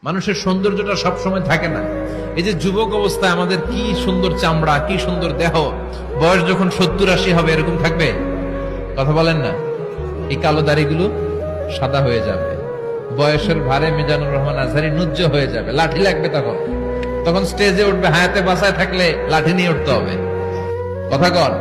মানুষের সৌন্দর্যটা সবসময় থাকে না। এই যে যুবক অবস্থায় আমাদের কি সুন্দর চামড়া, কি সুন্দর দেহ, বয়স যখন 70-80 হবে এরকম থাকবে? কথা বলেন না। এই কালো দাড়িগুলো সাদা হয়ে যাবে, বয়সের ভারে মিজানুর রহমান আজহারি নুজ্জ হয়ে যাবে, লাঠি লাগবে তখন। তখন স্টেজে উঠবে, হায়াতে বাঁচায় থাকলে লাঠি নিয়ে উঠতে হবে। কথা কর।